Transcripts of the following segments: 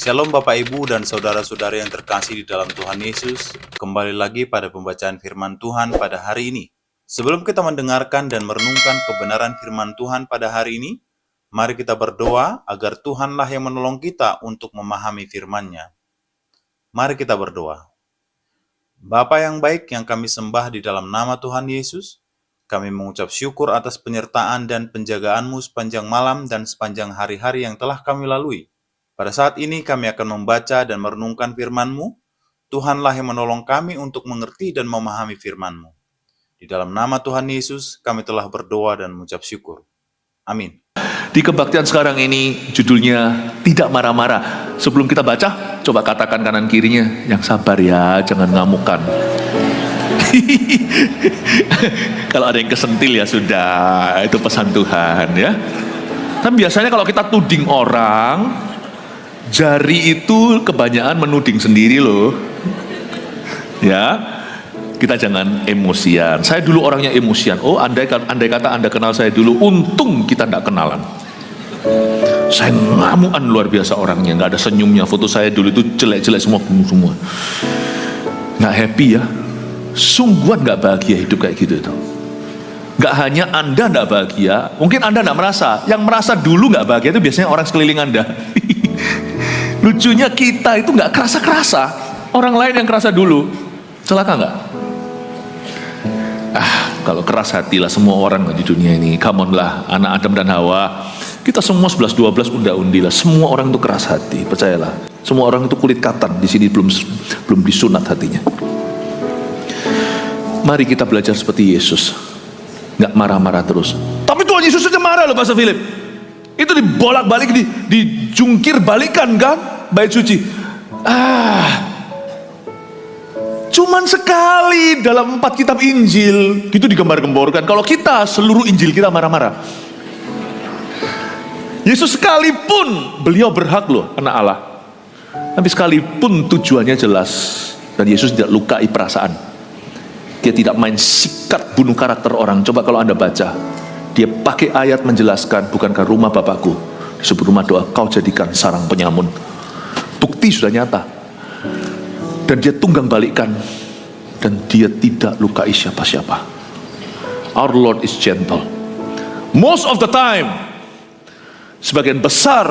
Shalom Bapak Ibu dan Saudara-saudara yang terkasih di dalam Tuhan Yesus. Kembali lagi pada pembacaan firman Tuhan pada hari ini. Sebelum kita mendengarkan dan merenungkan kebenaran firman Tuhan pada hari ini, mari kita berdoa agar Tuhanlah yang menolong kita untuk memahami firman-Nya. Mari kita berdoa. Bapa yang baik yang kami sembah di dalam nama Tuhan Yesus, kami mengucap syukur atas penyertaan dan penjagaan-Mu sepanjang malam dan sepanjang hari-hari yang telah kami lalui. Pada saat ini kami akan membaca dan merenungkan firman-Mu. Tuhanlah yang menolong kami untuk mengerti dan memahami firman-Mu. Di dalam nama Tuhan Yesus, kami telah berdoa dan mengucap syukur. Amin. Di kebaktian sekarang ini judulnya tidak marah-marah. Sebelum kita baca, coba katakan kanan kirinya, yang sabar ya, jangan ngamukan. Kalau ada yang kesentil ya sudah, itu pesan Tuhan ya. Tapi biasanya kalau kita tuding orang, jari itu kebanyakan menuding sendiri loh. Ya, kita jangan emosian. Saya dulu orangnya emosian. Oh, andai kata Anda kenal saya dulu, untung kita tidak kenalan. Saya ngamuan luar biasa orangnya, nggak ada senyumnya. Foto saya dulu itu jelek-jelek semua. Nggak happy ya. Sungguhan nggak bahagia hidup kayak gitu itu. Nggak hanya Anda nggak bahagia, mungkin Anda nggak merasa. Yang merasa dulu nggak bahagia itu biasanya orang sekeliling Anda. Lucunya kita itu nggak kerasa-kerasa, orang lain yang kerasa dulu. Celaka nggak? Kalau keras hatilah semua orang di dunia ini. Come on lah, anak Adam dan Hawa. Kita semua 11-12 unda-undi lah. Semua orang itu keras hati, percayalah. Semua orang itu kulit katan. Di sini belum disunat hatinya. Mari kita belajar seperti Yesus, nggak marah-marah terus. Tapi Tuhan Yesus saja marah loh, Pastor Philip. Itu dibolak-balik, dijungkir balikan kan bait suci. Cuman sekali dalam 4 kitab Injil gitu digambar-gemborkan. Kalau kita seluruh Injil kita marah-marah. Yesus sekalipun beliau berhak loh, anak Allah. Tapi sekalipun tujuannya jelas dan Yesus tidak lukai perasaan. Dia tidak main sikat bunuh karakter orang. Coba kalau Anda baca, dia pakai ayat menjelaskan, bukankah rumah Bapakku disebut rumah doa, kau jadikan sarang penyamun. Bukti sudah nyata. Dan dia tunggang balikkan, dan dia tidak lukai siapa-siapa. Our Lord is gentle. Most of the time, sebagian besar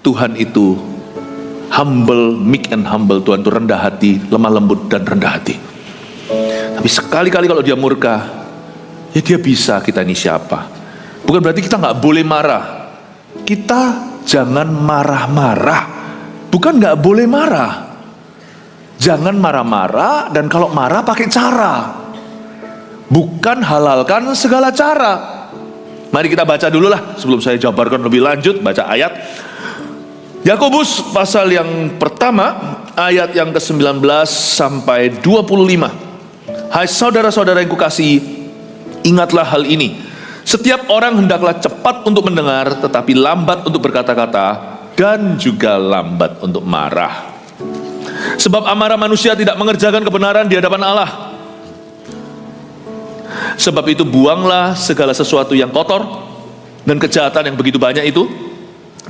Tuhan itu humble, meek and humble. Tuhan itu rendah hati, lemah lembut dan rendah hati. Tapi sekali-kali kalau dia murka, ya dia bisa. Kita ini siapa? Bukan berarti kita nggak boleh marah. Kita jangan marah-marah. Bukan nggak boleh marah. Jangan marah-marah, dan kalau marah pakai cara. Bukan halalkan segala cara. Mari kita baca dulu lah sebelum saya jabarkan lebih lanjut. Baca ayat Yakobus pasal yang pertama, ayat yang ke-19 sampai 25. Hai saudara-saudara yang kukasihi, ingatlah hal ini. Setiap orang hendaklah cepat untuk mendengar, tetapi lambat untuk berkata-kata, dan juga lambat untuk marah. Sebab amarah manusia tidak mengerjakan kebenaran di hadapan Allah. Sebab itu buanglah segala sesuatu yang kotor dan kejahatan yang begitu banyak itu,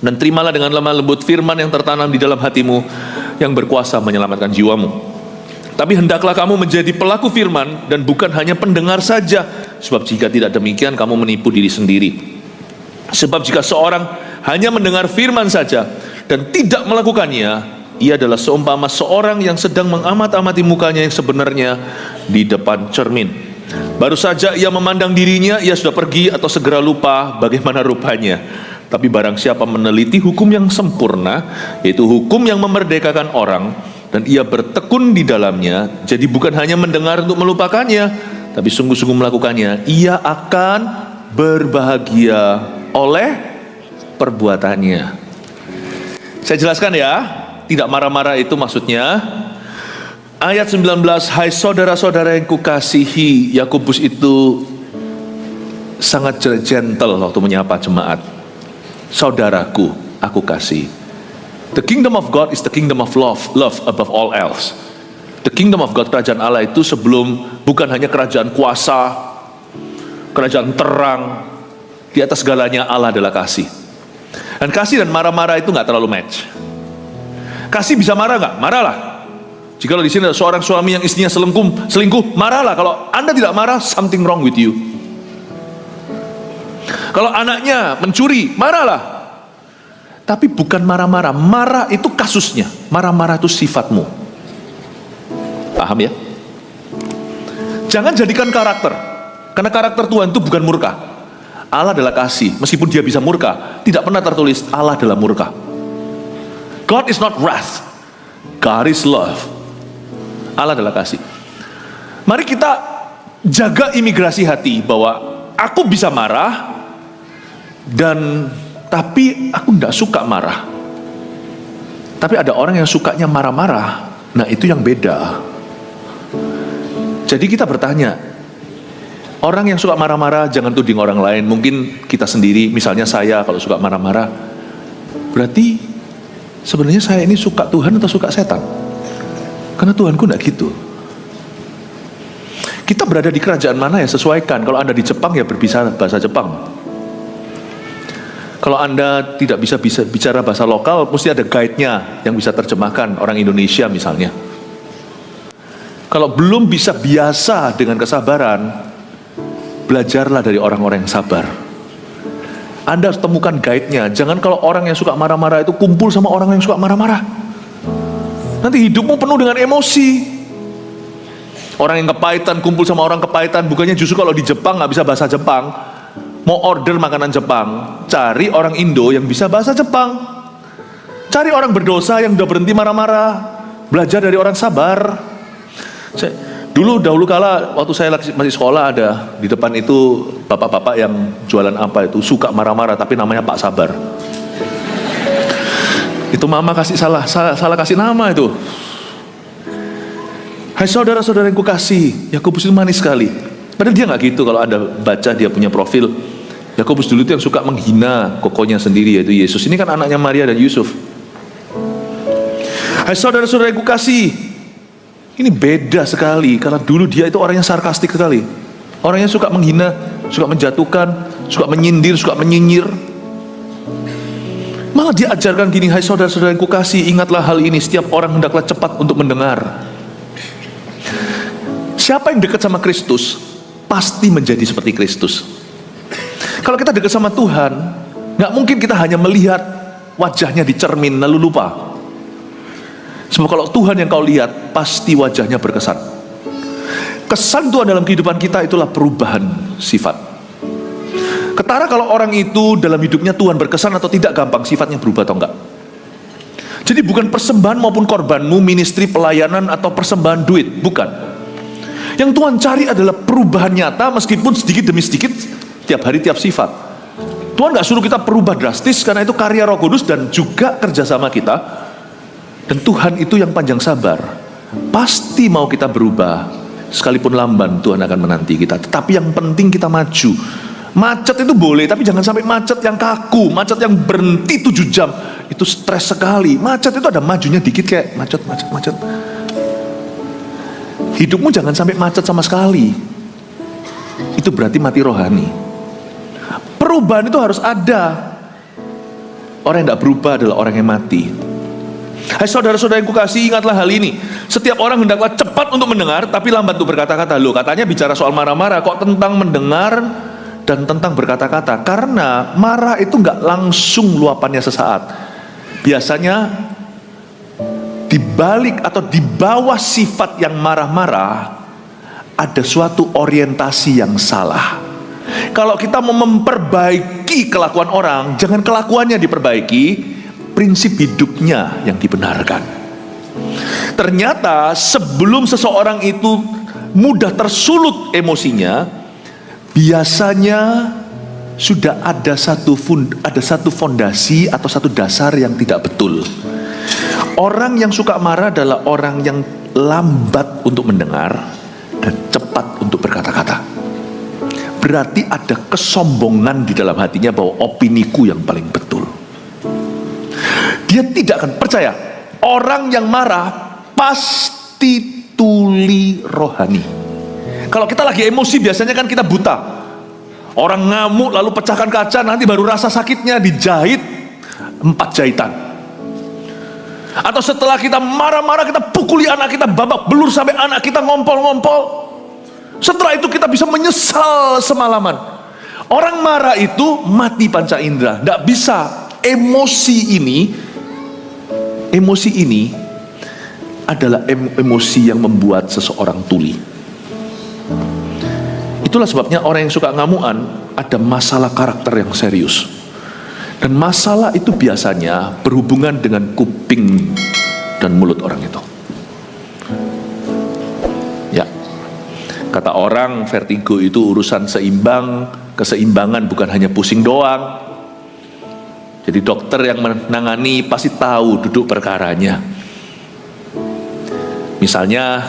dan terimalah dengan lemah lembut firman yang tertanam di dalam hatimu, yang berkuasa menyelamatkan jiwamu. Tapi hendaklah kamu menjadi pelaku firman dan bukan hanya pendengar saja. Sebab jika tidak demikian, kamu menipu diri sendiri. Sebab jika seorang hanya mendengar firman saja dan tidak melakukannya, ia adalah seumpama seorang yang sedang mengamat-amati mukanya yang sebenarnya di depan cermin. Baru saja ia memandang dirinya, ia sudah pergi atau segera lupa bagaimana rupanya. Tapi barang siapa meneliti hukum yang sempurna, yaitu hukum yang memerdekakan orang, dan ia bertekun di dalamnya, jadi bukan hanya mendengar untuk melupakannya, tapi sungguh-sungguh melakukannya, ia akan berbahagia oleh perbuatannya. Saya jelaskan ya, tidak marah-marah itu maksudnya. Ayat 19, hai saudara-saudara yang kukasihi, Yakobus itu sangat gentle waktu menyapa jemaat. Saudaraku, aku kasih. The kingdom of God is the kingdom of love above all else. The kingdom of God, kerajaan Allah itu bukan hanya kerajaan kuasa, kerajaan terang. Di atas segalanya Allah adalah kasih. Dan kasih dan marah-marah itu nggak terlalu match. Kasih bisa marah nggak? Marahlah. Jika di sini ada seorang suami yang istrinya selingkuh, marahlah. Kalau Anda tidak marah, something wrong with you. Kalau anaknya mencuri, marahlah. Tapi bukan marah-marah. Marah itu kasusnya. Marah-marah itu sifatmu. Paham ya? Jangan jadikan karakter. Karena karakter Tuhan itu bukan murka. Allah adalah kasih. Meskipun dia bisa murka, tidak pernah tertulis Allah adalah murka. God is not wrath. God is love. Allah adalah kasih. Mari kita jaga imigrasi hati bahwa aku bisa marah, tapi aku tidak suka marah. Tapi ada orang yang sukanya marah-marah. Nah, itu yang beda. Jadi kita bertanya, orang yang suka marah-marah jangan tuding orang lain. Mungkin kita sendiri, misalnya saya kalau suka marah-marah, berarti sebenarnya saya ini suka Tuhan atau suka setan? Karena Tuhanku tidak gitu. Kita berada di kerajaan mana ya, sesuaikan. Kalau Anda di Jepang ya berbicara bahasa Jepang. Kalau Anda tidak bisa bicara bahasa lokal, mesti ada guide-nya yang bisa terjemahkan, orang Indonesia misalnya. Kalau belum bisa biasa dengan kesabaran, belajarlah dari orang-orang yang sabar. Anda harus temukan guide-nya. Jangan kalau orang yang suka marah-marah itu kumpul sama orang yang suka marah-marah. Nanti hidupmu penuh dengan emosi. Orang yang kepahitan kumpul sama orang kepahitan. Bukannya justru kalau di Jepang nggak bisa bahasa Jepang, mau order makanan Jepang, cari orang Indo yang bisa bahasa Jepang. Cari orang berdosa yang udah berhenti marah-marah. Belajar dari orang sabar. Dahulu kala waktu saya masih sekolah, ada di depan itu bapak-bapak yang jualan apa itu, suka marah-marah tapi namanya Pak Sabar. Itu mama kasih salah kasih nama itu. Hai saudara-saudara yang kukasih, Yakobus itu manis sekali. Padahal dia nggak gitu. Kalau Anda baca dia punya profil, Yakobus dulu itu yang suka menghina kokonya sendiri, yaitu Yesus. Ini kan anaknya Maria dan Yusuf. Hai saudara-saudara yang kukasih, ini beda sekali. Karena dulu dia itu orangnya sarkastik sekali. Orangnya suka menghina, suka menjatuhkan, suka menyindir, suka menyinyir. Malah dia ajarkan gini, hai saudara-saudara yang kukasih, ingatlah hal ini, setiap orang hendaklah cepat untuk mendengar. Siapa yang dekat sama Kristus pasti menjadi seperti Kristus. Kalau kita dekat sama Tuhan, nggak mungkin kita hanya melihat wajahnya di cermin lalu lupa. Sebab kalau Tuhan yang kau lihat, pasti wajahnya berkesan. Kesan Tuhan dalam kehidupan kita itulah perubahan sifat. Ketara kalau orang itu dalam hidupnya Tuhan berkesan atau tidak, gampang sifatnya berubah atau enggak. Jadi bukan persembahan maupun korbanmu, ministry, pelayanan, atau persembahan duit, bukan. Yang Tuhan cari adalah perubahan nyata, meskipun sedikit demi sedikit, tiap hari, tiap sifat. Tuhan gak suruh kita berubah drastis, karena itu karya Roh Kudus dan juga kerjasama kita. Dan Tuhan itu yang panjang sabar. Pasti mau kita berubah. Sekalipun lamban, Tuhan akan menanti kita. Tetapi yang penting kita maju. Macet itu boleh, tapi jangan sampai macet yang kaku, macet yang berhenti 7 jam. Itu stres sekali. Macet itu ada majunya dikit, kayak macet. Hidupmu jangan sampai macet sama sekali. Itu berarti mati rohani. Perubahan itu harus ada. Orang yang tidak berubah adalah orang yang mati. Hai saudara-saudara yang kukasih, ingatlah hal ini. Setiap orang hendaklah cepat untuk mendengar, tapi lambat untuk berkata-kata. Loh, katanya bicara soal marah-marah, kok tentang mendengar dan tentang berkata-kata? Karena marah itu nggak langsung luapannya sesaat. Biasanya dibalik atau di bawah sifat yang marah-marah ada suatu orientasi yang salah. Kalau kita mau memperbaiki kelakuan orang, jangan kelakuannya diperbaiki, prinsip hidupnya yang dibenarkan. Ternyata sebelum seseorang itu mudah tersulut emosinya, biasanya sudah ada satu fondasi atau satu dasar yang tidak betul. Orang yang suka marah adalah orang yang lambat untuk mendengar dan cepat untuk berkata-kata. Berarti ada kesombongan di dalam hatinya bahwa opiniku yang paling betul. Dia tidak akan percaya. Orang yang marah pasti tuli rohani. Kalau kita lagi emosi biasanya kan kita buta. Orang ngamuk lalu pecahkan kaca, nanti baru rasa sakitnya, dijahit. 4 jahitan. Atau setelah kita marah-marah, kita pukuli anak kita babak belur sampai anak kita ngompol-ngompol. Setelah itu kita bisa menyesal semalaman. Orang marah itu mati panca indera. Tidak bisa. Emosi ini adalah emosi yang membuat seseorang tuli. Itulah sebabnya orang yang suka ngamuan ada masalah karakter yang serius. Dan masalah itu biasanya berhubungan dengan kuping dan mulut orang itu. Ya, kata orang vertigo itu urusan seimbang, keseimbangan, bukan hanya pusing doang. Jadi dokter yang menangani pasti tahu duduk perkaranya. Misalnya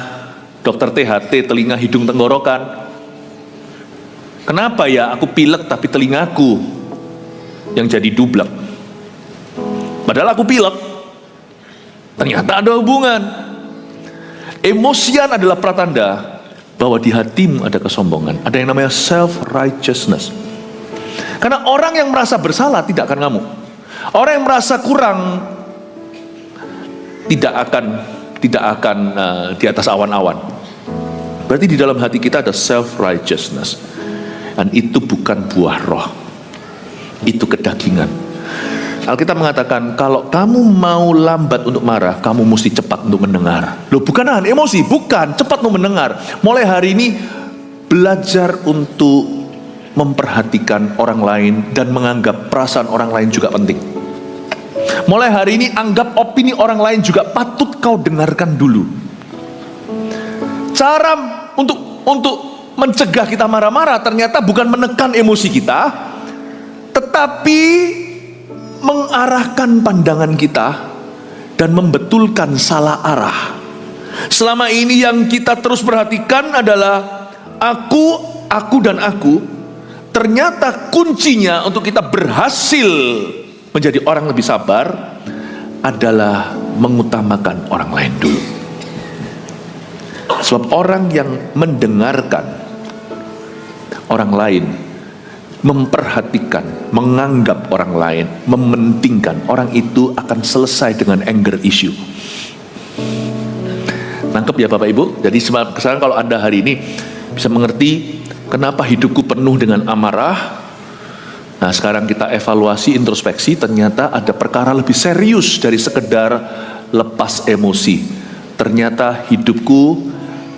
dokter THT, telinga, hidung, tenggorokan. Kenapa ya aku pilek tapi telingaku yang jadi dublek? Padahal aku pilek. Ternyata ada hubungan. Emosian adalah pratanda bahwa di hatimu ada kesombongan. Ada yang namanya self-righteousness. Karena orang yang merasa bersalah tidak akan ngamuk. Orang yang merasa kurang tidak akan di atas awan-awan. Berarti di dalam hati kita ada self-righteousness. Dan itu bukan buah roh. Itu kedagingan. Alkitab mengatakan kalau kamu mau lambat untuk marah, kamu mesti cepat untuk mendengar. Loh, bukan emosi, bukan, cepat untuk mendengar. Mulai hari ini belajar untuk memperhatikan orang lain dan menganggap perasaan orang lain juga penting. Mulai hari ini anggap opini orang lain juga patut kau dengarkan dulu. Cara untuk mencegah kita marah-marah ternyata bukan menekan emosi kita, tetapi mengarahkan pandangan kita dan membetulkan salah arah. Selama ini yang kita terus perhatikan adalah aku dan aku. Ternyata kuncinya untuk kita berhasil menjadi orang lebih sabar adalah mengutamakan orang lain dulu. Sebab orang yang mendengarkan orang lain, memperhatikan, menganggap orang lain, mementingkan, orang itu akan selesai dengan anger issue. Nangkep ya Bapak Ibu? Jadi sekarang kalau Anda hari ini bisa mengerti kenapa hidupku penuh dengan amarah. Nah, sekarang kita evaluasi, introspeksi, ternyata ada perkara lebih serius dari sekedar lepas emosi. Ternyata hidupku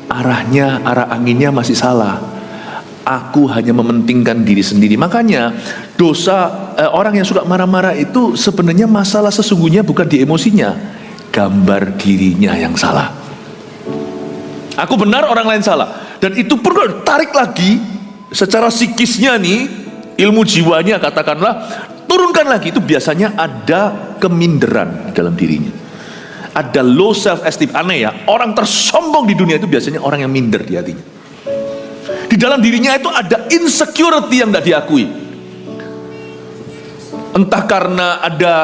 arah anginnya masih salah. Aku hanya mementingkan diri sendiri. Makanya dosa orang yang suka marah-marah itu sebenarnya masalah sesungguhnya bukan di emosinya, gambar dirinya yang salah. Aku benar, orang lain salah. Dan itu perlu tarik lagi secara psikisnya nih, ilmu jiwanya katakanlah, turunkan lagi. Itu biasanya ada keminderan di dalam dirinya. Ada low self esteem. Aneh ya, orang tersombong di dunia itu biasanya orang yang minder di hatinya. Di dalam dirinya itu ada insecurity yang tidak diakui. Entah karena ada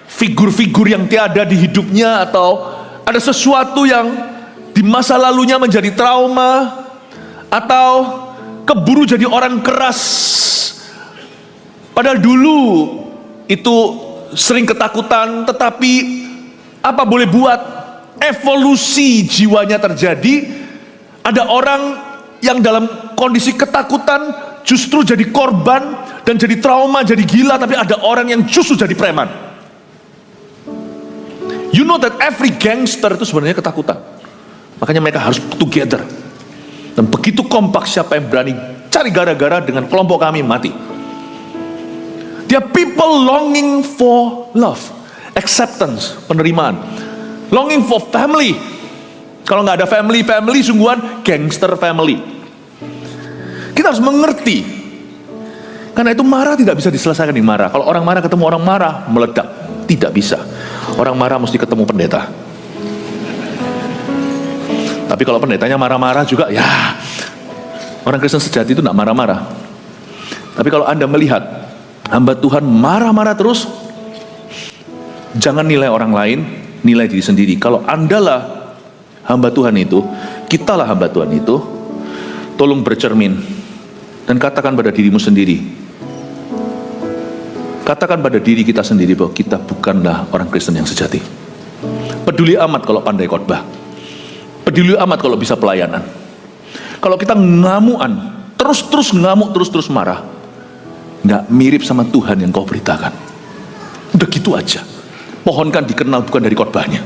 figur-figur yang tiada di hidupnya, atau ada sesuatu yang di masa lalunya menjadi trauma, atau keburu jadi orang keras. Padahal dulu itu sering ketakutan, tetapi apa boleh buat, evolusi jiwanya terjadi. Ada orang yang dalam kondisi ketakutan justru jadi korban dan jadi trauma, jadi gila, tapi ada orang yang justru jadi preman. You know that every gangster itu sebenarnya ketakutan. Makanya mereka harus together. Dan begitu kompak, siapa yang berani cari gara-gara dengan kelompok kami, mati. Dia people longing for love, acceptance, penerimaan, longing for family. Kalau nggak ada family sungguhan gangster family. Kita harus mengerti. Karena itu marah tidak bisa diselesaikan di marah. Kalau orang marah ketemu orang marah, meledak. Tidak bisa. Orang marah mesti ketemu pendeta. Tapi kalau pendetanya marah-marah juga, ya orang Kristen sejati itu tidak marah-marah. Tapi kalau Anda melihat hamba Tuhan marah-marah terus, jangan nilai orang lain, nilai diri sendiri. Kalau Anda lah hamba Tuhan itu, kita lah hamba Tuhan itu, tolong bercermin dan katakan pada dirimu sendiri, Katakan pada diri kita sendiri bahwa kita bukanlah orang Kristen yang sejati. Peduli amat kalau pandai khotbah. Peduli amat kalau bisa pelayanan. Kalau kita ngamuan, terus ngamuk, terus marah, nggak mirip sama Tuhan yang kau beritakan. Udah gitu aja. Pohon kan dikenal bukan dari khotbahnya,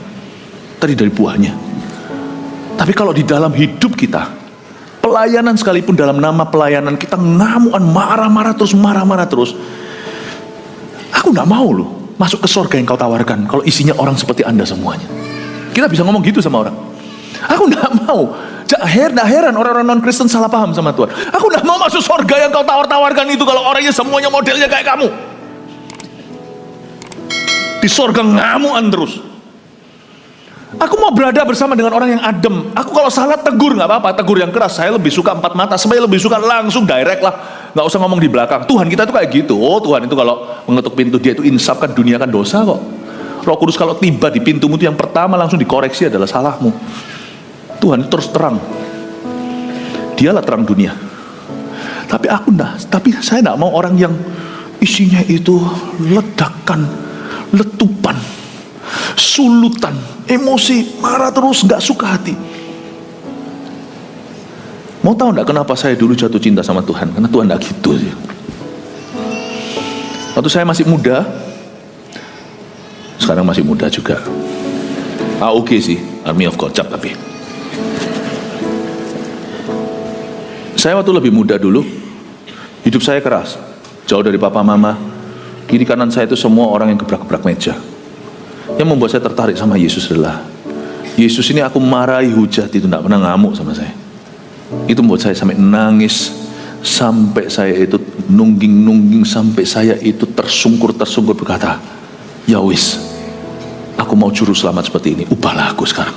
tadi dari buahnya. Tapi kalau di dalam hidup kita, pelayanan sekalipun dalam nama pelayanan kita ngamuan, marah-marah terus, aku nggak mau loh masuk ke surga yang kau tawarkan kalau isinya orang seperti Anda semuanya. Kita bisa ngomong gitu sama orang. Aku nggak mau. Nggak heran orang-orang non-Kristen salah paham sama Tuhan. Aku nggak mau masuk surga yang kau tawarkan itu kalau orangnya semuanya modelnya kayak kamu. Di surga ngamuan terus. Aku mau berada bersama dengan orang yang adem. Aku kalau salah tegur nggak apa-apa, tegur yang keras. Saya lebih suka empat mata, saya lebih suka langsung direct lah, nggak usah ngomong di belakang. Tuhan kita tuh kayak gitu. Oh, Tuhan itu kalau mengetuk pintu dia itu insaf kan, dunia kan dosa kok. Roh Kudus kalau tiba di pintumu itu yang pertama langsung dikoreksi adalah salahmu. Tuhan itu terus terang. Dialah terang dunia. Tapi saya tidak mau orang yang isinya itu ledakan, letupan, sulutan, emosi, marah terus, nggak suka hati. Mau tahu nggak kenapa saya dulu jatuh cinta sama Tuhan? Karena Tuhan nggak gitu sih. Waktu saya masih muda, sekarang masih muda juga. Oke sih, Army of God cap tapi. Saya waktu lebih muda dulu, hidup saya keras, jauh dari papa mama. Kiri kanan saya itu semua orang yang gebrak-gebrak meja. Yang membuat saya tertarik sama Yesus adalah Yesus ini aku marahi hujat itu tidak pernah ngamuk sama saya. Itu membuat saya sampai nangis, sampai saya itu nungging, sampai saya itu tersungkur berkata, ya wis, aku mau juru selamat seperti ini, ubahlah aku sekarang.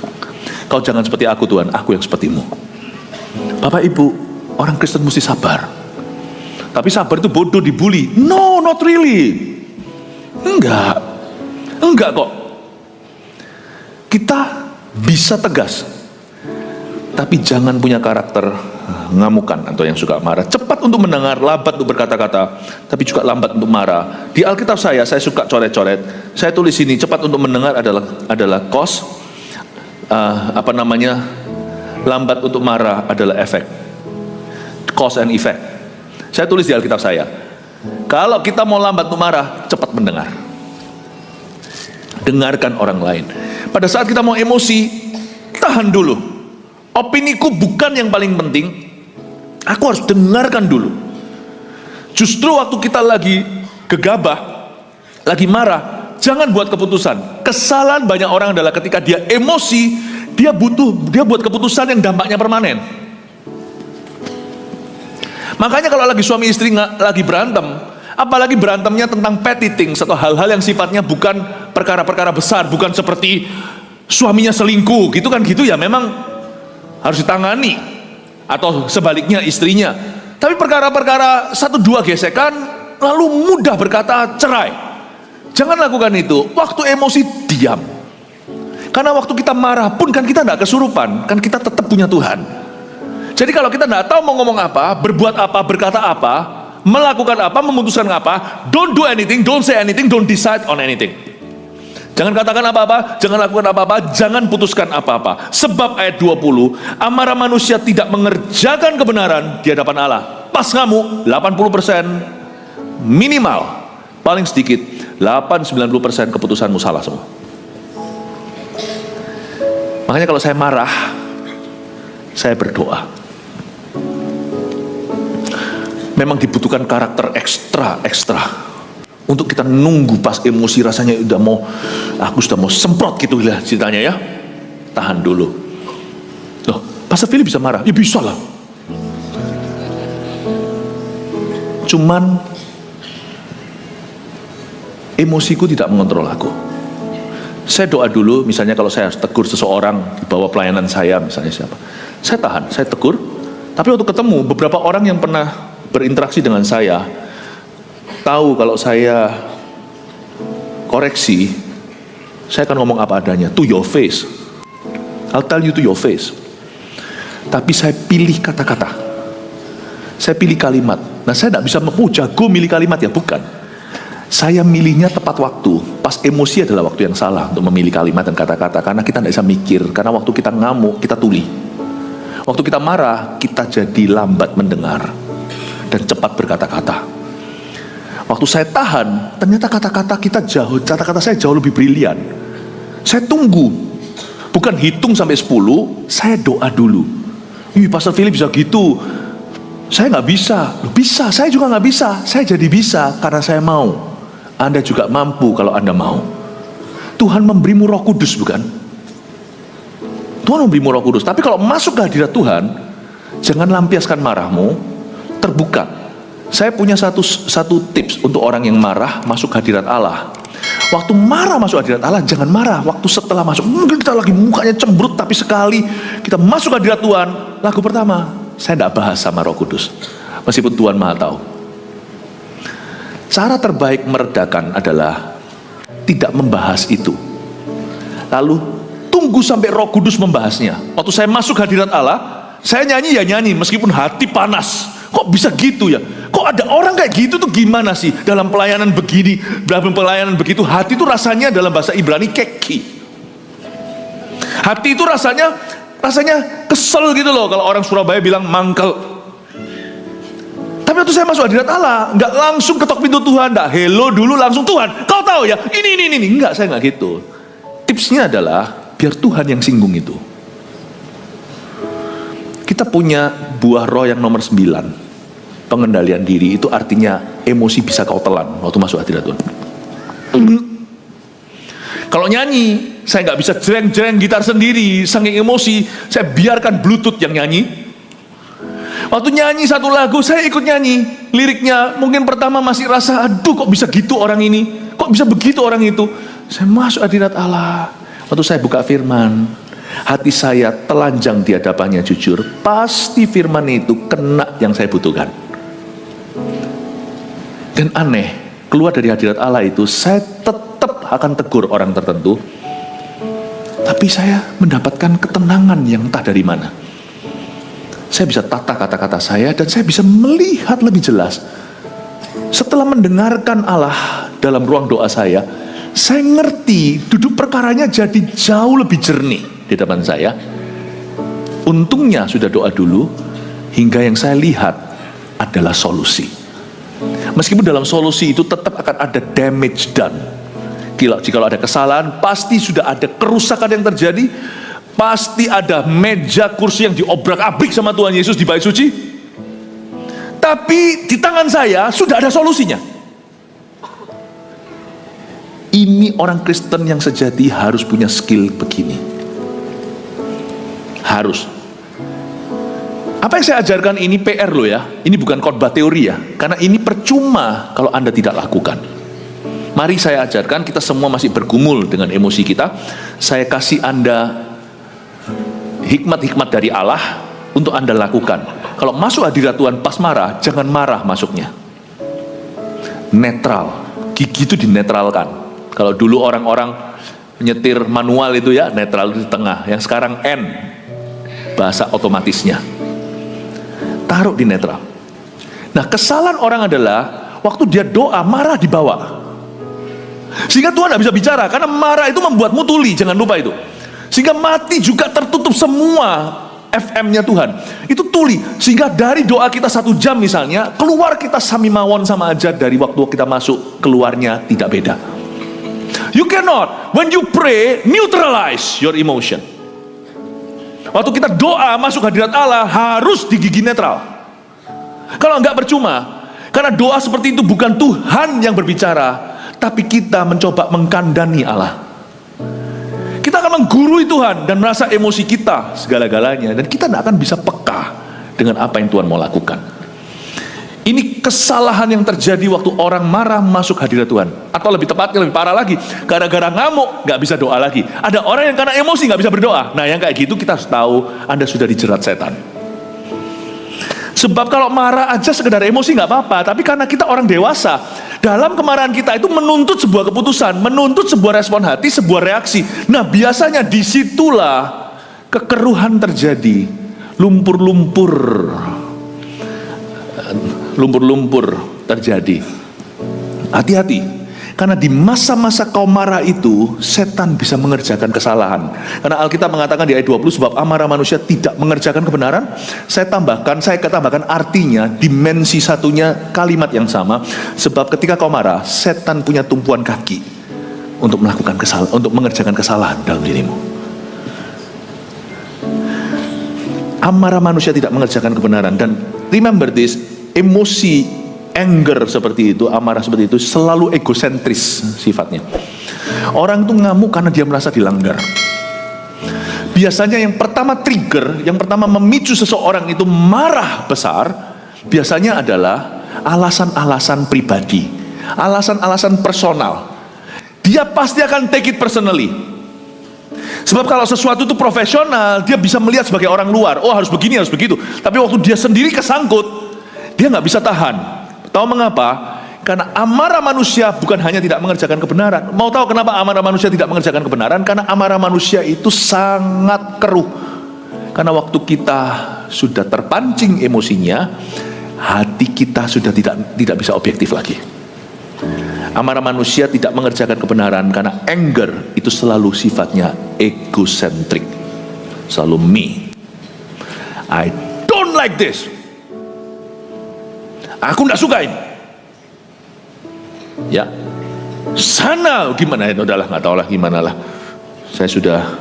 Kau jangan seperti aku Tuhan, aku yang sepertimu. Bapak Ibu, orang Kristen mesti sabar. Tapi sabar itu bodoh dibully. No, not really. Enggak kok. Kita bisa tegas, tapi jangan punya karakter ngamukan atau yang suka marah. Cepat untuk mendengar, lambat untuk berkata-kata, tapi juga lambat untuk marah. Di Alkitab saya suka coret-coret. Saya tulis ini, cepat untuk mendengar adalah cause, lambat untuk marah adalah efek. Cause and effect. Saya tulis di Alkitab saya. Kalau kita mau lambat untuk marah, cepat mendengar. Dengarkan orang lain. Pada saat kita mau emosi, tahan dulu. Opiniku bukan yang paling penting. Aku harus dengarkan dulu. Justru waktu kita lagi gegabah, lagi marah, jangan buat keputusan. Kesalahan banyak orang adalah ketika dia emosi, dia buat keputusan yang dampaknya permanen. Makanya kalau lagi suami istri lagi berantem, apalagi berantemnya tentang petty things atau hal-hal yang sifatnya bukan perkara-perkara besar, bukan seperti suaminya selingkuh gitu kan, gitu ya memang harus ditangani, atau sebaliknya istrinya. Tapi perkara-perkara 1-2 gesekan lalu mudah berkata cerai, jangan lakukan itu. Waktu emosi diam, karena waktu kita marah pun kan kita tidak kesurupan, kan kita tetap punya Tuhan. Jadi kalau kita tidak tahu mau ngomong apa, berbuat apa, berkata apa, melakukan apa, memutuskan apa, don't do anything, don't say anything, don't decide on anything. Jangan katakan apa-apa, jangan lakukan apa-apa, jangan putuskan apa-apa. Sebab ayat 20, amarah manusia tidak mengerjakan kebenaran di hadapan Allah. Pas kamu 80% minimal, paling sedikit 80-90% keputusanmu salah semua. Makanya kalau saya marah, saya berdoa. Memang dibutuhkan karakter ekstra untuk kita nunggu pas emosi rasanya aku sudah mau semprot gitu lah ceritanya ya. Tahan dulu. Loh, Pastor Philip bisa marah? Ya bisa lah. Cuman emosiku tidak mengontrol aku. Saya doa dulu, misalnya kalau saya harus tegur seseorang di bawah pelayanan saya, misalnya siapa, saya tahan, saya tegur. Tapi waktu ketemu beberapa orang yang pernah berinteraksi dengan saya, tahu kalau saya koreksi, saya akan ngomong apa adanya, to your face. I'll tell you to your face. Tapi saya pilih kata-kata, saya pilih kalimat. Nah, saya tidak bisa jago milih kalimat ya, bukan. Saya milihnya tepat waktu. Pas emosi adalah waktu yang salah untuk memilih kalimat dan kata-kata. Karena kita tidak bisa mikir. Karena waktu kita ngamuk, kita tuli. Waktu kita marah, kita jadi lambat mendengar. Dan cepat berkata-kata. Waktu saya tahan, ternyata kata-kata saya jauh lebih brilian. Saya tunggu. Bukan hitung sampai 10, saya doa dulu. Pastor Philip bisa gitu. Saya nggak bisa. Bisa, saya juga nggak bisa. Saya jadi bisa karena saya mau. Anda juga mampu kalau Anda mau. Tuhan memberimu Roh Kudus, bukan? Tuhan memberimu Roh Kudus. Tapi kalau masuk ke hadirat Tuhan, jangan lampiaskan marahmu, terbuka. Saya punya satu tips untuk orang yang marah masuk hadirat Allah. Waktu marah masuk hadirat Allah, jangan marah. Waktu setelah masuk, mungkin kita lagi mukanya cemberut, tapi sekali kita masuk hadirat Tuhan, lagu pertama, saya tidak bahas sama Roh Kudus. Meskipun Tuhan Maha tahu. Cara terbaik meredakan adalah tidak membahas itu. Lalu tunggu sampai Roh Kudus membahasnya. Waktu saya masuk hadirat Allah, saya nyanyi ya nyanyi meskipun hati panas. Kok bisa gitu ya? Kok ada orang kayak gitu tuh gimana sih? Dalam pelayanan begini, dalam pelayanan begitu, hati itu rasanya dalam bahasa Ibrani keki. Hati itu rasanya kesel gitu loh. Kalau orang Surabaya bilang mangkel. Tapi waktu saya masuk hadirat Allah, nggak langsung ketok pintu Tuhan, nggak hello dulu langsung Tuhan. Kau tahu ya, ini. Nggak, saya nggak gitu. Tipsnya adalah biar Tuhan yang singgung itu. Kita punya buah roh yang nomor 9. Pengendalian diri itu artinya emosi bisa kau telan waktu masuk hadirat Tuhan. Kalau nyanyi, saya nggak bisa jreng-jreng gitar sendiri, saking emosi, saya biarkan Bluetooth yang nyanyi. Waktu nyanyi satu lagu, saya ikut nyanyi. Liriknya mungkin pertama masih rasa, aduh kok bisa gitu orang ini, kok bisa begitu orang itu. Saya masuk hadirat Allah. Waktu saya buka firman, hati saya telanjang di hadapannya jujur. Pasti firman itu kena yang saya butuhkan. Dan aneh, keluar dari hadirat Allah itu, saya tetap akan tegur orang tertentu. Tapi saya mendapatkan ketenangan yang entah dari mana. Saya bisa tata kata-kata saya dan saya bisa melihat lebih jelas. Setelah mendengarkan Allah dalam ruang doa saya ngerti duduk perkaranya jadi jauh lebih jernih di depan saya. Untungnya sudah doa dulu, hingga yang saya lihat adalah solusi. Meskipun dalam solusi itu tetap akan ada damage done. Jika ada kesalahan, pasti sudah ada kerusakan yang terjadi. Pasti ada meja kursi yang diobrak-abrik sama Tuhan Yesus di bait suci. Tapi di tangan saya sudah ada solusinya. Ini orang Kristen yang sejati harus punya skill begini. Harus. Apa yang saya ajarkan ini PR loh ya. Ini bukan khotbah teori ya. Karena ini percuma kalau Anda tidak lakukan. Mari saya ajarkan, kita semua masih bergumul dengan emosi kita. Saya kasih Anda hikmat-hikmat dari Allah untuk Anda lakukan. Kalau masuk hadirat Tuhan pas marah, jangan marah masuknya. Netral. Gigi itu dinetralkan. Kalau dulu orang-orang menyetir manual itu ya, netral di tengah. Yang sekarang N, bahasa otomatisnya. Taruh di netral. Nah, kesalahan orang adalah waktu dia doa, marah dibawa. Sehingga Tuhan tidak bisa bicara, karena marah itu membuatmu tuli, jangan lupa itu. Sehingga mati juga tertutup semua FM-nya Tuhan. Itu tuli. Sehingga dari doa kita 1 jam misalnya, keluar kita sami mawon sama aja dari waktu kita masuk, keluarnya tidak beda. You cannot, when you pray, neutralize your emotion. Waktu kita doa masuk hadirat Allah, harus di gigi netral. Kalau enggak percuma. Karena doa seperti itu bukan Tuhan yang berbicara, tapi kita mencoba mengkandani Allah. Kita akan menggurui Tuhan dan merasa emosi kita segala-galanya, dan kita tidak akan bisa peka dengan apa yang Tuhan mau lakukan. Ini kesalahan yang terjadi waktu orang marah masuk hadirat Tuhan. Atau lebih tepatnya, lebih parah lagi, gara-gara ngamuk gak bisa doa lagi. Ada orang yang karena emosi gak bisa berdoa. Nah, yang kayak gitu kita harus tahu Anda sudah dijerat setan. Sebab kalau marah aja sekedar emosi gak apa-apa, tapi karena kita orang dewasa, dalam kemarahan kita itu menuntut sebuah keputusan, menuntut sebuah respon hati, sebuah reaksi. Nah, biasanya disitulah kekeruhan terjadi, lumpur-lumpur terjadi. Hati-hati, Karena di masa-masa kau marah itu, setan bisa mengerjakan kesalahan. Karena Alkitab mengatakan di ayat 20, sebab amarah manusia tidak mengerjakan kebenaran. Saya katakan artinya, dimensi satunya kalimat yang sama. Sebab ketika kau marah, setan punya tumpuan kaki untuk melakukan kesalahan, untuk mengerjakan kesalahan dalam dirimu. Amarah manusia tidak mengerjakan kebenaran. Dan remember this, emosi anger seperti itu, amarah seperti itu selalu egosentris sifatnya. Orang itu ngamuk karena dia merasa dilanggar. Biasanya yang pertama trigger, yang pertama memicu seseorang itu marah besar, biasanya adalah alasan-alasan pribadi, alasan-alasan personal. Dia pasti akan take it personally. Sebab kalau sesuatu itu profesional, dia bisa melihat sebagai orang luar, oh harus begini, harus begitu. Tapi waktu dia sendiri kesangkut, dia nggak bisa tahan. Tahu mengapa? Karena amarah manusia bukan hanya tidak mengerjakan kebenaran. Mau tahu kenapa amarah manusia tidak mengerjakan kebenaran? Karena amarah manusia itu sangat keruh. Karena waktu kita sudah terpancing emosinya, hati kita sudah tidak bisa objektif lagi. Amarah manusia tidak mengerjakan kebenaran karena anger itu selalu sifatnya egosentrik. Selalu me. I don't like this. Aku tidak suka ini. Ya, sana gimana? Udahlah, nggak tahu lah gimana lah. Saya sudah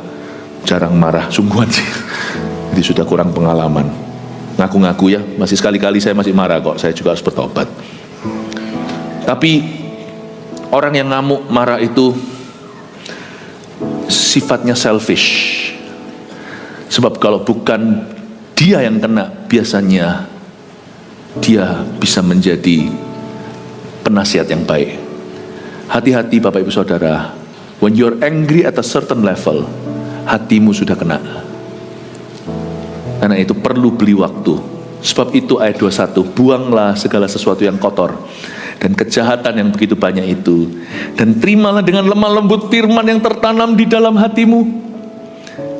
jarang marah, sungguhan sih. Jadi sudah kurang pengalaman. Ngaku-ngaku ya, masih sekali-kali saya masih marah kok. Saya juga harus bertobat. Tapi orang yang ngamuk marah itu sifatnya selfish. Sebab kalau bukan dia yang kena, biasanya dia bisa menjadi penasihat yang baik. Hati-hati Bapak Ibu Saudara, when you're angry at a certain level, hatimu sudah kena. Karena itu perlu beli waktu. Sebab itu ayat 21, buanglah segala sesuatu yang kotor dan kejahatan yang begitu banyak itu, dan terimalah dengan lemah lembut firman yang tertanam di dalam hatimu,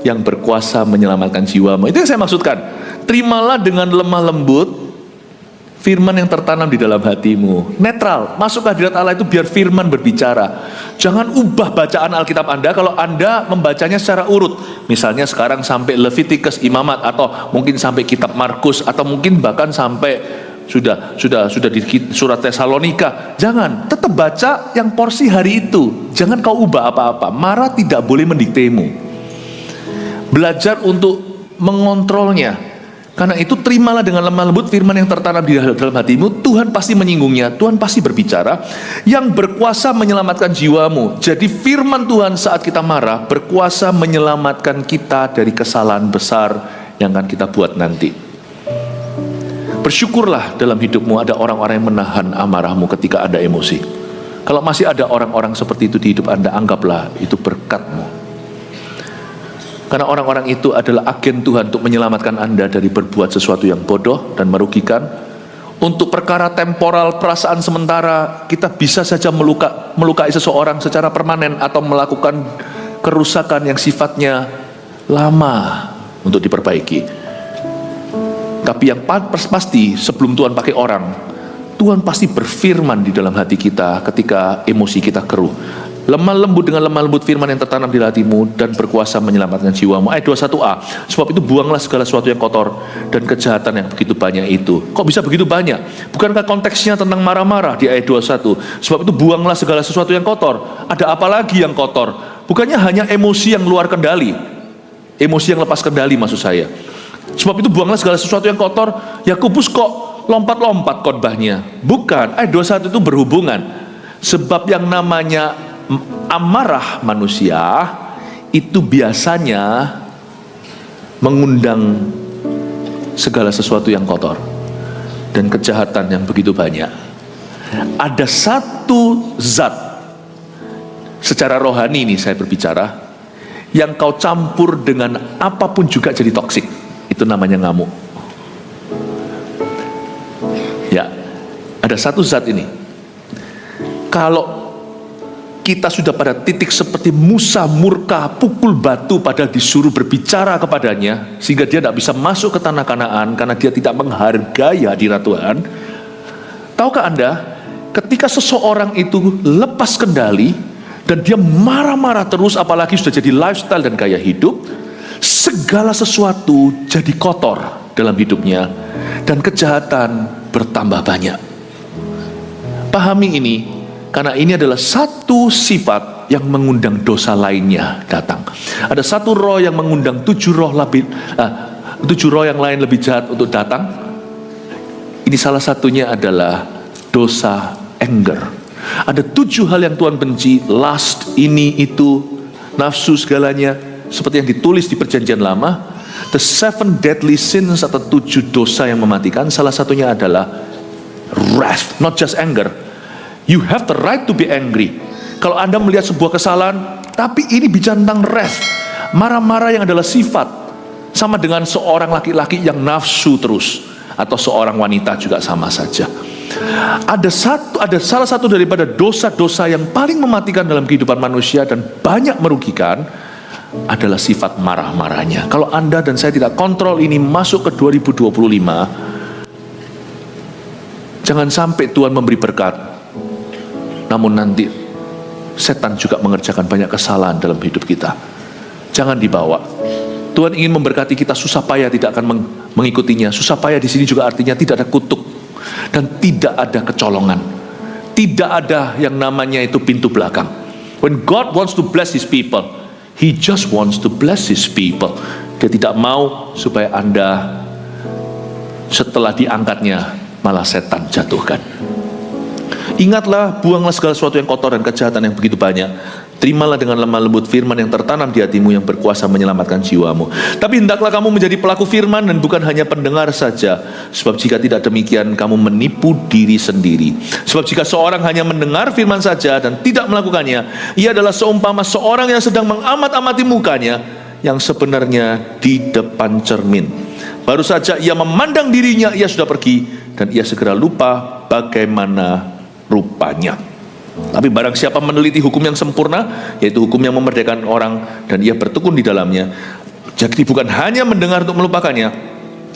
yang berkuasa menyelamatkan jiwamu. Itu yang saya maksudkan. Terimalah dengan lemah lembut firman yang tertanam di dalam hatimu. Netral, masuk ke hadirat Allah itu biar firman berbicara. Jangan ubah bacaan Alkitab Anda kalau Anda membacanya secara urut. Misalnya sekarang sampai Leviticus, Imamat, atau mungkin sampai kitab Markus, atau mungkin bahkan sampai sudah di surat Tesalonika. Jangan, tetap baca yang porsi hari itu. Jangan kau ubah apa-apa. Marah tidak boleh mendiktemu. Belajar untuk mengontrolnya. Karena itu terimalah dengan lemah lembut firman yang tertanam di dalam hatimu. Tuhan pasti menyinggungnya, Tuhan pasti berbicara, yang berkuasa menyelamatkan jiwamu. Jadi firman Tuhan saat kita marah berkuasa menyelamatkan kita dari kesalahan besar yang akan kita buat nanti. Bersyukurlah dalam hidupmu ada orang-orang yang menahan amarahmu ketika ada emosi. Kalau masih ada orang-orang seperti itu di hidup Anda, anggaplah itu berkatmu. Karena orang-orang itu adalah agen Tuhan untuk menyelamatkan Anda dari berbuat sesuatu yang bodoh dan merugikan. Untuk perkara temporal, perasaan sementara, kita bisa saja melukai seseorang secara permanen atau melakukan kerusakan yang sifatnya lama untuk diperbaiki. Tapi yang pasti sebelum Tuhan pakai orang, Tuhan pasti berfirman di dalam hati kita ketika emosi kita keruh. Lemah lembut dengan lemah lembut firman yang tertanam di hatimu dan berkuasa menyelamatkan jiwamu. Ayat 21a, sebab itu buanglah segala sesuatu yang kotor dan kejahatan yang begitu banyak itu. Kok bisa begitu banyak? Bukankah konteksnya tentang marah-marah di ayat 21? Sebab itu buanglah segala sesuatu yang kotor. Ada apa lagi yang kotor? Bukannya hanya emosi yang luar kendali, emosi yang lepas kendali maksud saya. Sebab itu buanglah segala sesuatu yang kotor. Yakobus kok lompat-lompat khotbahnya? Bukan, ayat 21 itu berhubungan. Sebab yang namanya amarah manusia itu biasanya mengundang segala sesuatu yang kotor dan kejahatan yang begitu banyak. Ada satu zat secara rohani ini saya berbicara, yang kau campur dengan apapun juga jadi toksik. Itu namanya ngamuk. Ya, ada satu zat ini. Kalau kita sudah pada titik seperti Musa murka, pukul batu padahal disuruh berbicara kepadanya, sehingga dia tidak bisa masuk ke tanah Kanaan karena dia tidak menghargai hadirat Tuhan. Tahukah Anda, ketika seseorang itu lepas kendali dan dia marah-marah terus, apalagi sudah jadi lifestyle dan gaya hidup, segala sesuatu jadi kotor dalam hidupnya dan kejahatan bertambah banyak. Pahami ini, karena ini adalah satu sifat yang mengundang dosa lainnya datang. Ada satu roh yang mengundang tujuh roh yang lain lebih jahat untuk datang. Ini salah satunya adalah dosa anger. Ada 7 hal yang Tuhan benci, lust, ini, itu, nafsu, segalanya, seperti yang ditulis di Perjanjian Lama. The 7 deadly sins atau 7 dosa yang mematikan. Salah satunya adalah wrath, not just anger. You have the right to be angry. Kalau Anda melihat sebuah kesalahan, tapi ini bicara tentang wrath, marah-marah yang adalah sifat, sama dengan seorang laki-laki yang nafsu terus, atau seorang wanita juga sama saja. Ada salah satu daripada dosa-dosa yang paling mematikan dalam kehidupan manusia dan banyak merugikan adalah sifat marah-marahnya. Kalau Anda dan saya tidak kontrol ini masuk ke 2025, jangan sampai Tuhan memberi berkat, namun nanti setan juga mengerjakan banyak kesalahan dalam hidup kita. Jangan dibawa. Tuhan ingin memberkati kita, susah payah tidak akan mengikutinya. Susah payah di sini juga artinya tidak ada kutuk dan tidak ada kecolongan. Tidak ada yang namanya itu pintu belakang. When God wants to bless His people, He just wants to bless His people. Dia tidak mau supaya Anda setelah diangkatnya malah setan jatuhkan. Ingatlah, buanglah segala sesuatu yang kotor dan kejahatan yang begitu banyak. Terimalah dengan lemah lembut firman yang tertanam di hatimu yang berkuasa menyelamatkan jiwamu. Tapi hendaklah kamu menjadi pelaku firman dan bukan hanya pendengar saja. Sebab jika tidak demikian, kamu menipu diri sendiri. Sebab jika seorang hanya mendengar firman saja dan tidak melakukannya, ia adalah seumpama seorang yang sedang mengamat-amati mukanya yang sebenarnya di depan cermin. Baru saja ia memandang dirinya, ia sudah pergi dan ia segera lupa bagaimana rupanya. Tapi barang siapa meneliti hukum yang sempurna, yaitu hukum yang memerdekakan orang, dan ia bertekun di dalamnya, jadi bukan hanya mendengar untuk melupakannya,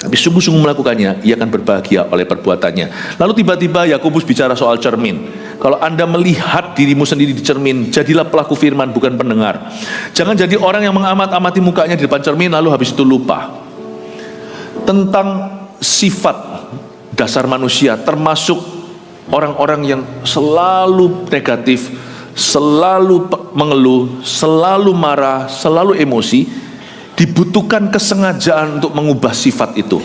tapi sungguh-sungguh melakukannya, ia akan berbahagia oleh perbuatannya. Lalu tiba-tiba Yakobus bicara soal cermin. Kalau Anda melihat dirimu sendiri di cermin, jadilah pelaku firman, bukan pendengar. Jangan jadi orang yang mengamat-amati mukanya di depan cermin lalu habis itu lupa tentang sifat dasar manusia, termasuk orang-orang yang selalu negatif, selalu mengeluh, selalu marah, selalu emosi. Dibutuhkan kesengajaan untuk mengubah sifat itu.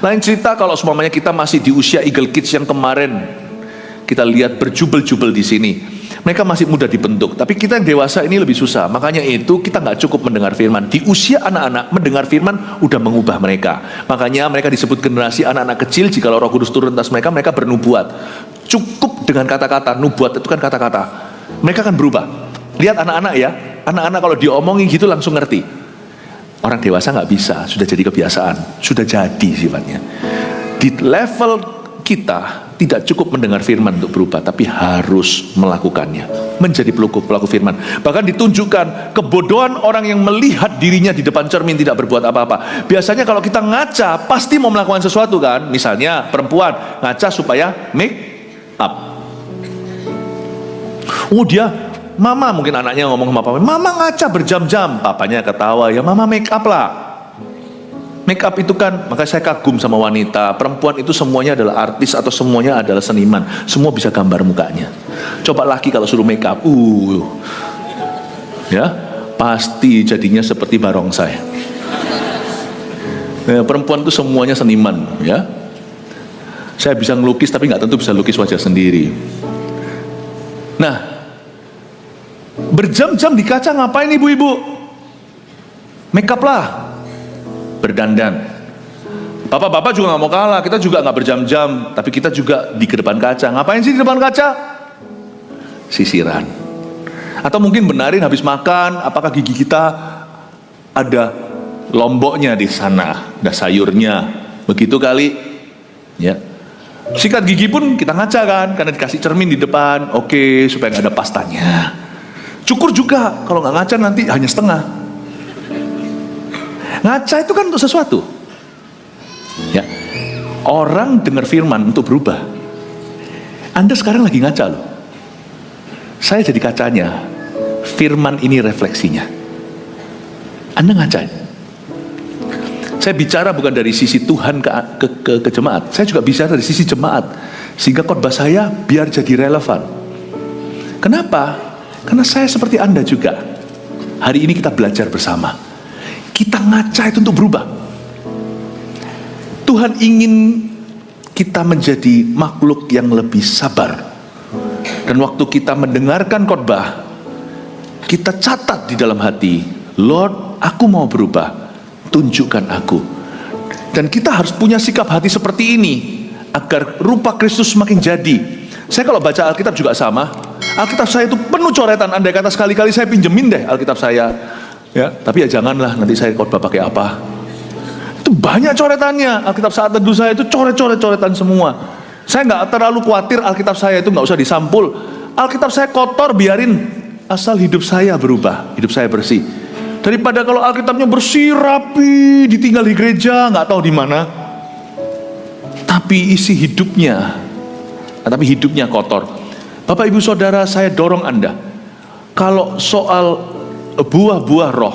Lain cerita kalau semuanya kita masih di usia Eagle Kids yang kemarin kita lihat berjubel-jubel di sini. Mereka masih mudah dibentuk, tapi kita yang dewasa ini lebih susah. Makanya itu kita nggak cukup mendengar firman. Di usia anak-anak mendengar firman udah mengubah mereka. Makanya mereka disebut generasi anak-anak kecil. Jika Roh Kudus turun atas mereka, mereka bernubuat. Cukup dengan kata-kata. Nubuat itu kan kata-kata. Mereka akan berubah. Lihat anak-anak ya. Anak-anak kalau diomongin gitu langsung ngerti. Orang dewasa nggak bisa. Sudah jadi kebiasaan. Sudah jadi sifatnya. Di level kita tidak cukup mendengar firman untuk berubah, tapi harus melakukannya, menjadi pelaku firman. Bahkan ditunjukkan kebodohan orang yang melihat dirinya di depan cermin tidak berbuat apa-apa. Biasanya kalau kita ngaca pasti mau melakukan sesuatu kan. Misalnya perempuan ngaca supaya make up. Dia mama, mungkin anaknya ngomong sama papa, mama ngaca berjam-jam, papanya ketawa, ya mama make up lah. Make up itu kan, maka saya kagum sama wanita. Perempuan itu semuanya adalah artis atau semuanya adalah seniman. Semua bisa gambar mukanya. Coba laki kalau suruh make up, ya pasti jadinya seperti barongsai. Perempuan itu semuanya seniman, ya. Saya bisa ngelukis tapi nggak tentu bisa lukis wajah sendiri. Nah, berjam-jam di kaca ngapain ibu-ibu? Make up lah. Berdandan. Bapak-bapak juga nggak mau kalah, kita juga nggak berjam-jam, tapi kita juga di depan kaca. Ngapain sih di depan kaca? Sisiran. Atau mungkin benarin habis makan, apakah gigi kita ada lomboknya di sana, ada sayurnya, begitu kali, ya. Sikat gigi pun kita ngaca kan, karena dikasih cermin di depan, oke, supaya nggak ada pastanya. Cukur juga, kalau nggak ngaca nanti hanya setengah. Ngaca itu kan untuk sesuatu. Ya. Orang dengar firman untuk berubah. Anda sekarang lagi ngaca loh. Saya jadi kacanya. Firman ini refleksinya. Anda ngaca. Saya bicara bukan dari sisi Tuhan ke jemaat. Saya juga bicara dari sisi jemaat. Sehingga khotbah saya biar jadi relevan. Kenapa? Karena saya seperti Anda juga. Hari ini kita belajar bersama. Kita ngaca itu untuk berubah. Tuhan ingin kita menjadi makhluk yang lebih sabar. Dan waktu kita mendengarkan khotbah, kita catat di dalam hati, Lord, aku mau berubah, tunjukkan aku. Dan kita harus punya sikap hati seperti ini, agar rupa Kristus semakin jadi. Saya kalau baca Alkitab juga sama. Alkitab saya itu penuh coretan. Andai kata sekali-kali saya pinjemin deh Alkitab saya, ya, tapi ya janganlah, nanti saya khotbah pakai apa. Itu banyak coretannya. Alkitab saat teduh saya itu coret-coretan semua. Saya nggak terlalu khawatir Alkitab saya itu nggak usah disampul. Alkitab saya kotor, biarin, asal hidup saya berubah, hidup saya bersih. Daripada kalau Alkitabnya bersih, rapi, ditinggal di gereja, nggak tahu di mana, tapi isi hidupnya, tapi hidupnya kotor. Bapak Ibu Saudara, saya dorong Anda, kalau soal buah-buah roh,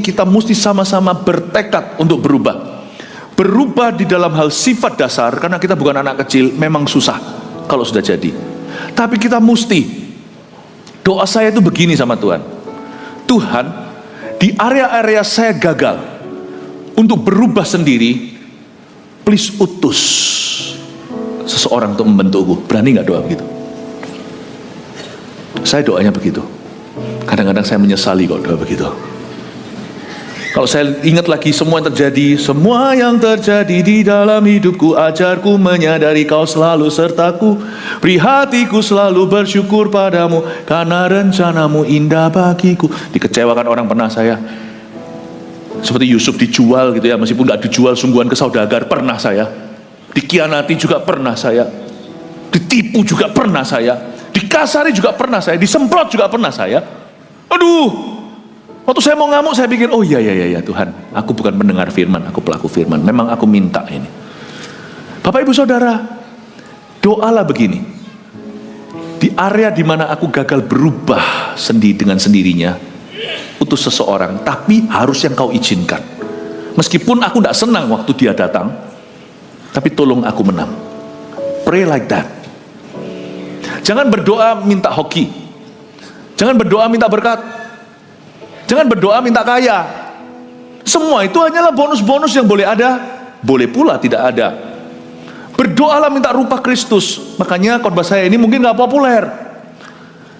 kita mesti sama-sama bertekad untuk berubah. Berubah di dalam hal sifat dasar, karena kita bukan anak kecil, memang susah kalau sudah jadi. Tapi kita mesti, doa saya itu begini sama Tuhan. Tuhan, di area-area saya gagal untuk berubah sendiri, please utus seseorang untuk membentukku. Berani gak doa begitu? Saya doanya begitu. Kadang-kadang saya menyesali kalau doa begitu. Kalau saya ingat lagi semua yang terjadi di dalam hidupku, ajarku menyadari kau selalu sertaku, beri hatiku selalu bersyukur padamu, karena rencanamu indah bagiku. Dikecewakan orang pernah saya. Seperti Yusuf dijual gitu ya, meskipun gak dijual sungguhan ke saudagar, pernah saya. Dikhianati juga pernah saya. Ditipu juga pernah saya. Dikasari juga pernah saya. Disemprot juga pernah saya. Aduh, waktu saya mau ngamuk, saya pikir, oh iya Tuhan, aku bukan mendengar firman, aku pelaku firman. Memang aku minta ini. Bapak Ibu Saudara, doalah begini. Di area di mana aku gagal berubah dengan sendirinya, utus seseorang, tapi harus yang kau izinkan. Meskipun aku tidak senang waktu dia datang, tapi tolong aku menang. Pray like that. Jangan berdoa minta hoki. Jangan berdoa minta berkat. Jangan berdoa minta kaya. Semua itu hanyalah bonus-bonus yang boleh ada, boleh pula tidak ada. Berdoalah minta rupa Kristus. Makanya khotbah saya ini mungkin gak populer.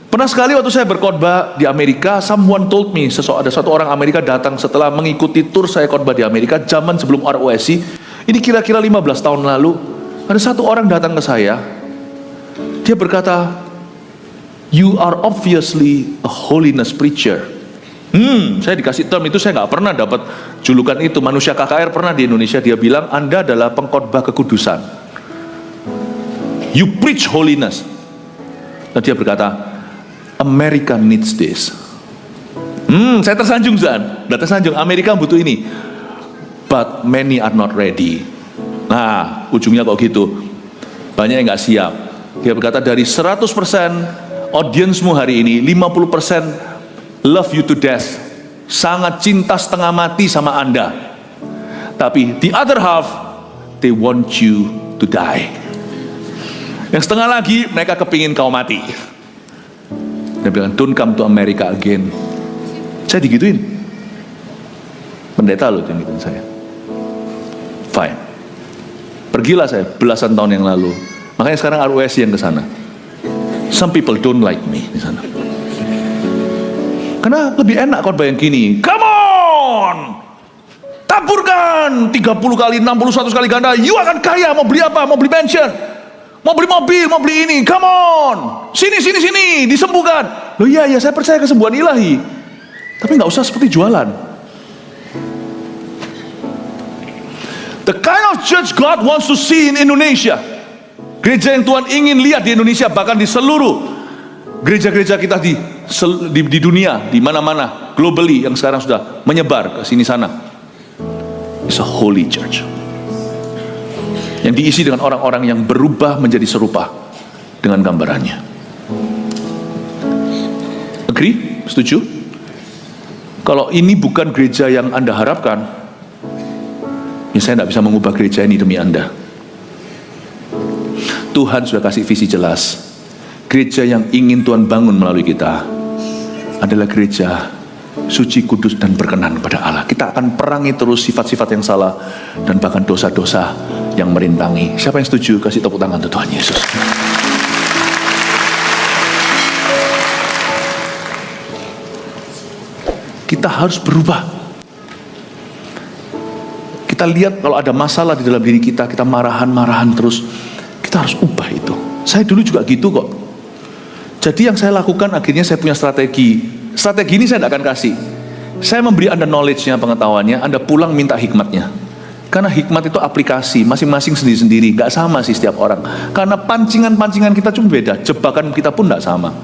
Pernah sekali waktu saya berkhotbah di Amerika, someone told me, ada satu orang Amerika datang setelah mengikuti tur saya khotbah di Amerika, zaman sebelum ROSI. Ini kira-kira 15 tahun lalu. Ada satu orang datang ke saya. Dia berkata, you are obviously a holiness preacher. Saya dikasih term itu, saya nggak pernah dapat julukan itu. Manusia KKR pernah di Indonesia, dia bilang Anda adalah pengkhotbah kekudusan. You preach holiness. Dan dia berkata, America needs this. Saya tersanjung, Amerika butuh ini. But many are not ready. Nah, ujungnya kok gitu. Banyak yang nggak siap. Dia berkata, dari 100% audiensmu hari ini, 50% love you to death, sangat cinta setengah mati sama Anda. Tapi the other half, they want you to die. Yang setengah lagi, mereka kepingin kau mati. Dia bilang, don't come to America again. Saya digituin. Pendeta loh yang gituin saya. Fine. Pergilah saya belasan tahun yang lalu. Makanya sekarang ROSI yang ke sana. Some people don't like me di sana. Karena lebih enak khotbah yang gini. Come on! Taburkan 30 kali, 61 kali ganda. You akan kaya, mau beli apa? Mau beli mansion, mau beli mobil, mau beli ini. Come on! Sini, disembuhkan. Loh iya, saya percaya kesembuhan ilahi. Tapi gak usah seperti jualan. The kind of church God wants to see in Indonesia. Gereja yang Tuhan ingin lihat di Indonesia, bahkan di seluruh gereja-gereja kita di dunia, di mana-mana, globally yang sekarang sudah menyebar ke sini sana. It's a holy church. yang diisi dengan orang-orang yang berubah menjadi serupa dengan gambarannya. Agree? Setuju? Kalau ini bukan gereja yang Anda harapkan, ya saya tidak bisa mengubah gereja ini demi Anda. Tuhan sudah kasih visi jelas. Gereja yang ingin Tuhan bangun melalui kita adalah gereja suci, kudus, dan berkenan pada Allah. Kita akan perangi terus sifat-sifat yang salah dan bahkan dosa-dosa yang merintangi. Siapa yang setuju? Kasih tepuk tangan untuk Tuhan Yesus. Kita harus berubah. Kita lihat kalau ada masalah di dalam diri kita, kita marahan terus. Kita harus ubah itu. Saya dulu juga gitu kok. Jadi yang saya lakukan, akhirnya saya punya strategi. Strategi ini saya tidak akan kasih. Saya memberi Anda knowledge-nya, pengetahuannya. Anda pulang minta hikmatnya. Karena hikmat itu aplikasi, masing-masing sendiri-sendiri. Gak sama sih setiap orang. Karena pancingan-pancingan kita cuma beda. Jebakan kita pun gak sama.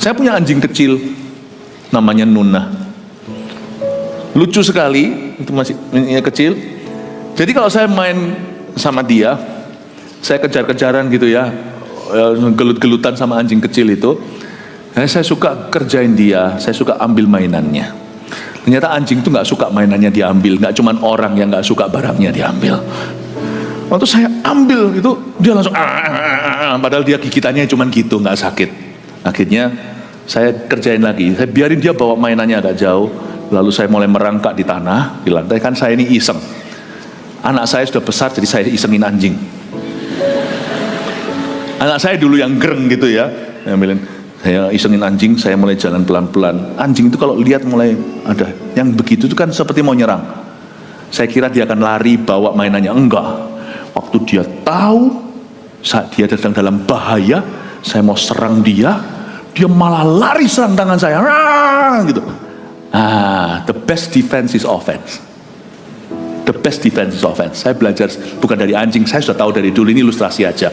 Saya punya anjing kecil, namanya Nuna. Lucu sekali, itu masih kecil. Jadi kalau saya main sama dia, saya kejar-kejaran gitu ya, gelut-gelutan sama anjing kecil itu. Saya suka kerjain dia, saya suka ambil mainannya. Ternyata anjing itu nggak suka mainannya diambil, nggak cuman orang yang nggak suka barangnya diambil. Waktu saya ambil itu, dia langsung padahal dia gigitannya cuman gitu, nggak sakit. Akhirnya saya kerjain lagi, saya biarin dia bawa mainannya agak jauh. Lalu saya mulai merangkak di tanah, di lantai. Kan saya ini iseng. Anak saya sudah besar, jadi saya isengin anjing. Anak saya dulu yang gereng gitu ya, saya isengin anjing, saya mulai jalan pelan-pelan. Anjing itu kalau lihat mulai ada yang begitu itu kan seperti mau nyerang. Saya kira dia akan lari bawa mainannya, enggak. Waktu dia tahu saat dia sedang dalam bahaya, saya mau serang dia, dia malah lari serang tangan saya, gitu. The best defense is offense. The best defense is offense. Saya belajar bukan dari anjing, saya sudah tahu dari dulu, ini ilustrasi aja.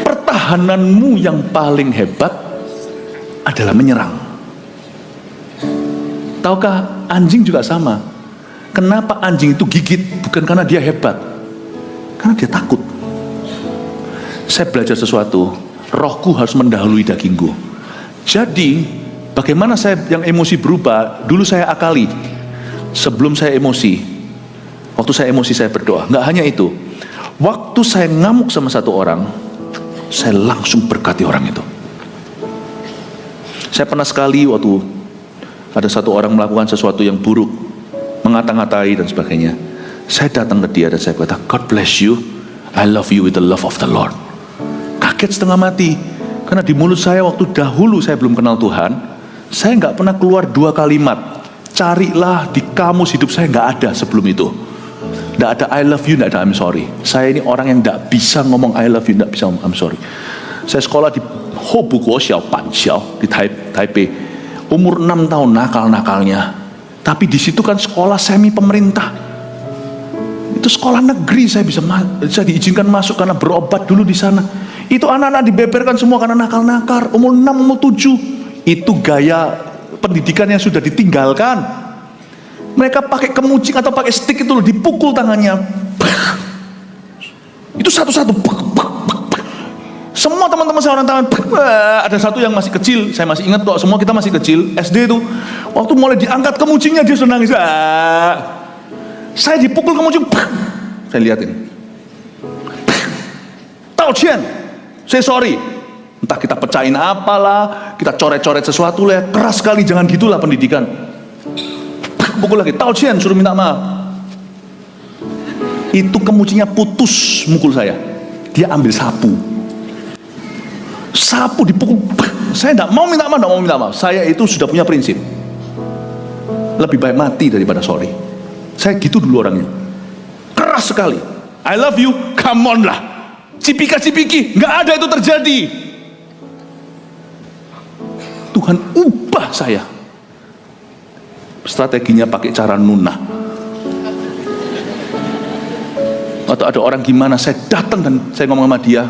Pertahananmu yang paling hebat adalah menyerang. Tahukah, anjing juga sama. Kenapa anjing itu gigit? Bukan karena dia hebat, karena dia takut. Saya belajar sesuatu, rohku harus mendahului dagingku. Jadi, bagaimana saya yang emosi berubah? Dulu saya akali, sebelum saya emosi, waktu saya emosi saya berdoa. Nggak hanya itu, waktu saya ngamuk sama satu orang, saya langsung berkati orang itu. Saya pernah sekali waktu ada satu orang melakukan sesuatu yang buruk, mengata-ngatai dan sebagainya, saya datang ke dia dan saya kata, God bless you, I love you with the love of the Lord. Kaget setengah mati. Karena di mulut saya waktu dahulu saya belum kenal Tuhan, saya nggak pernah keluar 2 kalimat. Carilah di kamus hidup saya, nggak ada sebelum itu. Nggak ada I love you, nggak ada I'm sorry. Saya ini orang yang nggak bisa ngomong I love you, nggak bisa ngomong I'm sorry. Saya sekolah di Hobu Guoxiao Panxiao di Taipei. Umur 6 tahun nakal-nakalnya. Tapi di situ kan sekolah semi pemerintah. Itu sekolah negeri, saya bisa diizinkan masuk karena berobat dulu di sana. Itu anak-anak dibeberkan semua karena nakal-nakal, umur 6, umur 7. Itu gaya pendidikan yang sudah ditinggalkan. Mereka pakai kemucing atau pakai stick itu loh, dipukul tangannya. Itu satu-satu. Semua teman-teman saya orang tangan. Ada satu yang masih kecil, saya masih ingat kok, semua kita masih kecil, SD itu. Waktu mulai diangkat kemucingnya dia sudah nangis. Saya dipukul kemucing. Saya lihatin. Tao Qian. Saya sorry, entah kita pecahin apalah, kita coret-coret sesuatu lah, keras sekali, jangan gitulah pendidikan. Pukul lagi, Tao Qian, suruh minta maaf. Itu kemucingnya putus mukul saya. Dia ambil sapu dipukul. Saya tidak mau minta maaf. Saya itu sudah punya prinsip, lebih baik mati daripada sorry. Saya gitu dulu orangnya, keras sekali. I love you, come on lah. Cipika-cipiki, nggak ada itu terjadi. Tuhan ubah saya. Strateginya pakai cara Nuna. Atau ada orang gimana, saya datang dan saya ngomong sama dia,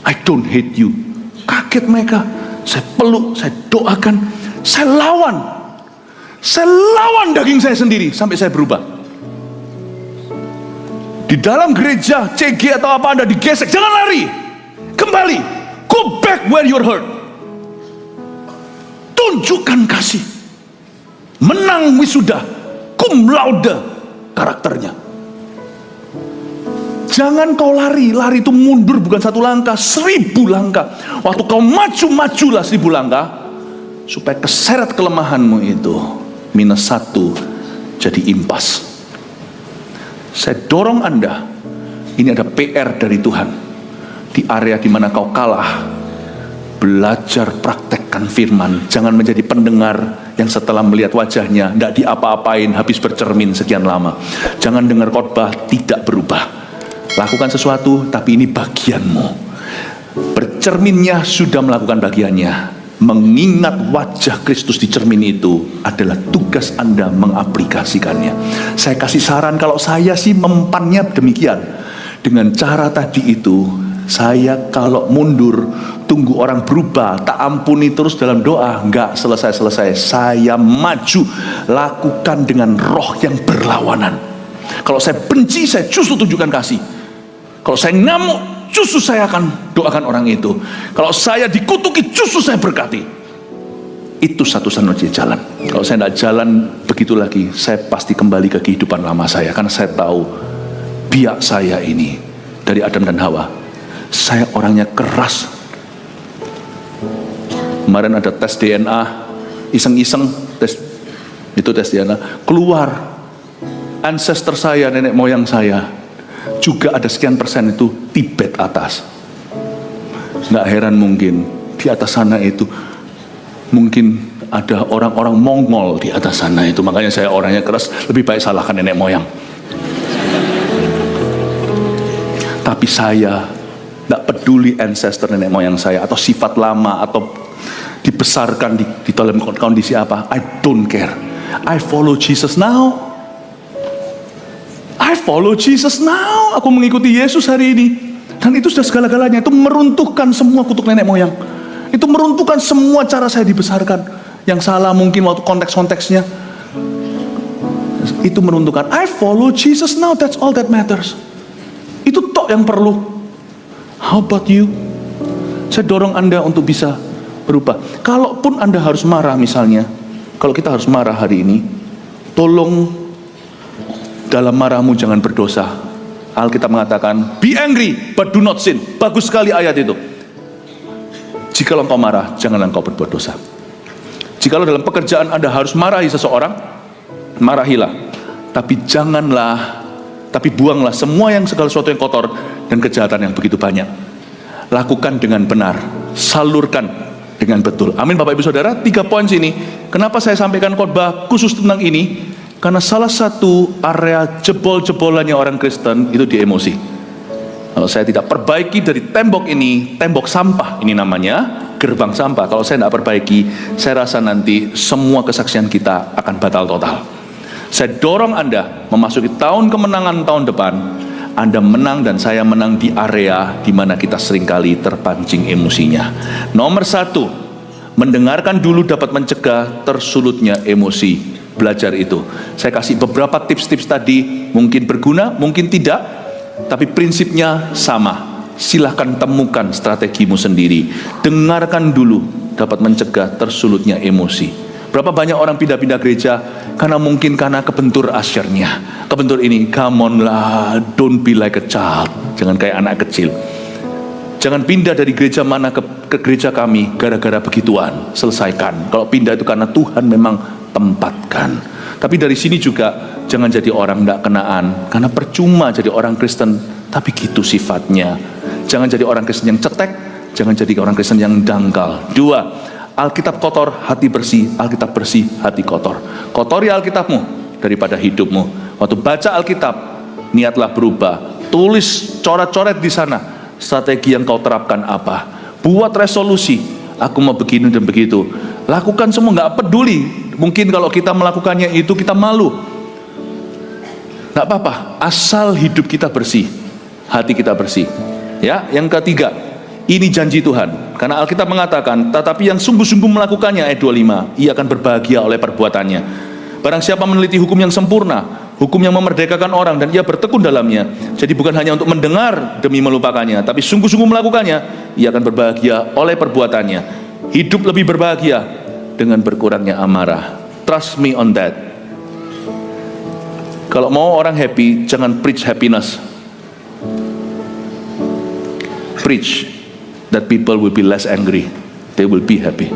I don't hate you. Kaget mereka. Saya peluk, saya doakan, saya lawan daging saya sendiri sampai saya berubah. Di dalam gereja, CG atau apa Anda digesek, jangan lari. Kembali. Go back where you're hurt. Tunjukkan kasih. Menang wisuda, cum laude karakternya. Jangan kau lari. Lari itu mundur bukan 1 langkah, 1000 langkah. Waktu kau maju-majulah 1000 langkah, supaya keseret kelemahanmu itu -1 jadi impas. Saya dorong Anda, ini ada PR dari Tuhan. Di area di mana kau kalah, belajar praktekkan firman. Jangan menjadi pendengar yang setelah melihat wajahnya tidak diapa-apain, habis bercermin sekian lama. Jangan dengar khotbah tidak berubah. Lakukan sesuatu, tapi ini bagianmu. Bercerminnya sudah melakukan bagiannya. Mengingat wajah Kristus di cermin itu adalah tugas Anda mengaplikasikannya. Saya kasih saran, kalau saya sih mempannya demikian. Dengan cara tadi itu, saya kalau mundur tunggu orang berubah, tak ampuni terus dalam doa, enggak selesai-selesai. Saya maju, lakukan dengan roh yang berlawanan. Kalau saya benci, saya justru tunjukkan kasih. Kalau saya ngamuk, justru saya akan doakan orang itu. Kalau saya dikutuki, justru saya berkati. Itu satu-satunya jalan. Kalau saya tidak jalan begitu lagi, saya pasti kembali ke kehidupan lama saya. Karena saya tahu biak saya ini dari Adam dan Hawa, saya orangnya keras. Kemarin ada tes DNA, iseng-iseng tes DNA, keluar ancestor saya, nenek moyang saya juga ada sekian persen itu Tibet atas. Nggak heran mungkin di atas sana itu mungkin ada orang-orang Mongol di atas sana itu. Makanya saya orangnya keras, lebih baik salahkan nenek moyang. Tapi saya nggak peduli ancestor nenek moyang saya atau sifat lama atau dibesarkan di dalam kondisi apa. I don't care. I follow Jesus now. I follow Jesus now. Aku mengikuti Yesus hari ini. Dan itu sudah segala-galanya. Itu meruntuhkan semua kutuk nenek moyang. Itu meruntuhkan semua cara saya dibesarkan. Yang salah mungkin waktu konteks-konteksnya. Itu meruntuhkan. I follow Jesus now. That's all that matters. Itu tok yang perlu. How about you? Saya dorong Anda untuk bisa berubah. Kalaupun Anda harus marah misalnya. Kalau kita harus marah hari ini, tolong dalam marahmu jangan berdosa. Alkitab mengatakan, be angry but do not sin. Bagus sekali ayat itu. Jikalau engkau marah, janganlah engkau berbuat dosa. Jikalau dalam pekerjaan Anda harus marahi seseorang, marahilah. Tapi buanglah semua segala sesuatu yang kotor dan kejahatan yang begitu banyak. Lakukan dengan benar, salurkan dengan betul. Amin Bapak Ibu Saudara. 3 poin sini. Kenapa saya sampaikan khotbah khusus tentang ini? Karena salah satu area jebol-jebolannya orang Kristen itu di emosi. Kalau saya tidak perbaiki dari tembok ini, tembok sampah ini namanya, gerbang sampah. Kalau saya tidak perbaiki, saya rasa nanti semua kesaksian kita akan batal total. Saya dorong Anda memasuki tahun kemenangan tahun depan. Anda menang dan saya menang di area di mana kita seringkali terpancing emosinya. Nomor 1, mendengarkan dulu dapat mencegah tersulutnya emosi. Belajar itu. Saya kasih beberapa tips-tips tadi, mungkin berguna, mungkin tidak, tapi prinsipnya sama. Silahkan temukan strategimu sendiri. Dengarkan dulu dapat mencegah tersulutnya emosi. Berapa banyak orang pindah-pindah gereja karena kebentur asyirnya. Kebentur ini, come on lah, don't be like a child. Jangan kayak anak kecil. Jangan pindah dari gereja mana ke gereja kami gara-gara begituan. Selesaikan. Kalau pindah itu karena Tuhan memang tempatkan. Tapi dari sini juga jangan jadi orang tidak kenaan. Karena percuma jadi orang Kristen, tapi gitu sifatnya. Jangan jadi orang Kristen yang cetek, jangan jadi orang Kristen yang dangkal. 2, Alkitab kotor, hati bersih. Alkitab bersih, hati kotor. Kotori Alkitabmu daripada hidupmu. Waktu baca Alkitab, niatlah berubah. Tulis coret-coret di sana strategi yang kau terapkan apa. Buat resolusi, aku mau begini dan begitu. Lakukan semua, nggak peduli. Mungkin kalau kita melakukannya itu kita malu. Nggak apa-apa, asal hidup kita bersih, hati kita bersih. Ya, yang ketiga, ini janji Tuhan. Karena Alkitab mengatakan, tetapi yang sungguh-sungguh melakukannya, ayat 25, ia akan berbahagia oleh perbuatannya. Barang siapa meneliti hukum yang sempurna, hukum yang memerdekakan orang dan ia bertekun dalamnya. Jadi bukan hanya untuk mendengar demi melupakannya, tapi sungguh-sungguh melakukannya, ia akan berbahagia oleh perbuatannya. Hidup lebih berbahagia dengan berkurangnya amarah. Trust me on that. Kalau mau orang happy, jangan preach happiness. Preach that people will be less angry, they will be happy.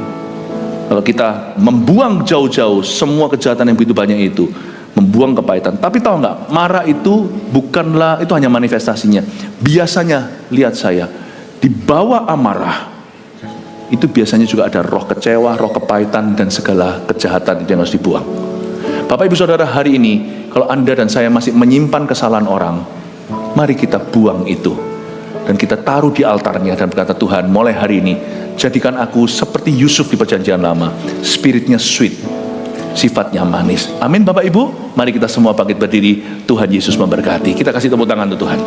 Kalau kita membuang jauh-jauh semua kejahatan yang begitu banyak itu, membuang kepahitan. Tapi tahu nggak, marah itu bukanlah, itu hanya manifestasinya. Biasanya, lihat saya, di bawah amarah, itu biasanya juga ada roh kecewa, roh kepahitan, dan segala kejahatan yang harus dibuang. Bapak Ibu Saudara, hari ini, kalau Anda dan saya masih menyimpan kesalahan orang, mari kita buang itu. Dan kita taruh di altarnya dan berkata, Tuhan, mulai hari ini, jadikan aku seperti Yusuf di perjanjian lama. Spiritnya sweet, sifatnya manis. Amin Bapak Ibu. Mari kita semua bangkit berdiri. Tuhan Yesus memberkati. Kita kasih tepuk tangan untuk Tuhan.